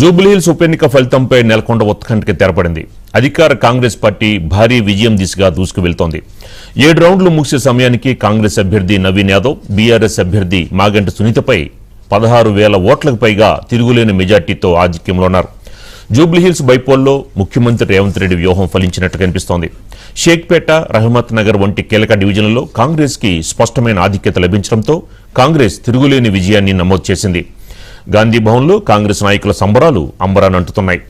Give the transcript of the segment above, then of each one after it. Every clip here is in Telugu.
జూబ్లీహిల్స్ ఉప ఎన్నిక ఫలితంపై నెలకొండ ఉత్కంఠకి తెరపడింది. అధికార కాంగ్రెస్ పార్టీ భారీ విజయం దిశగా దూసుకువెళ్తోంది. 7 రౌండ్లు ముగిసే సమయానికి కాంగ్రెస్ అభ్యర్థి నవీన్ యాదవ్, బీఆర్ఎస్ అభ్యర్థి మాగంటి సునీతపై 16,000 ఓట్లకు పైగా తిరుగులేని మెజార్టీతో ఆధిక్యంలో ఉన్నారు. జూబ్లీహిల్స్ బైపోల్లో ముఖ్యమంత్రి రేవంత్ రెడ్డి వ్యూహం ఫలించినట్టు కనిపిస్తోంది. షేక్పేట, రహమత్ నగర్ వంటి కీలక డివిజన్లలో కాంగ్రెస్ కి స్పష్టమైన ఆధిక్యత లభించడంతో కాంగ్రెస్ తిరుగులేని విజయాన్ని నమోదు చేసింది. గాంధీ భవన్లో కాంగ్రెస్ నాయకుల సంబరాలు అంబరానంటుతున్నాయి.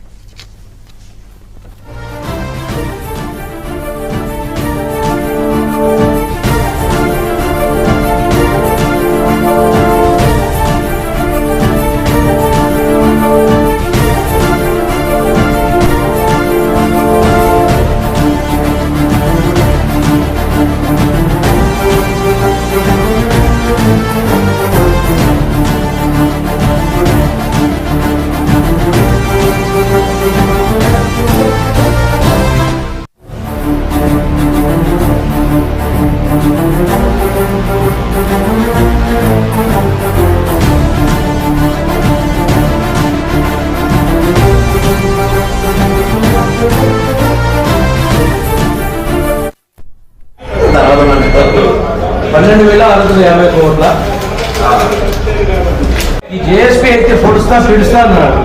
ఈ జేఎస్పీ అయితే పొడుస్తా పిడుస్తా అన్నాడు.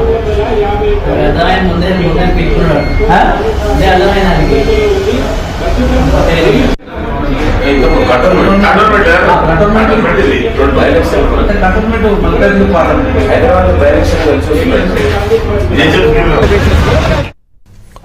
హైదరాబాద్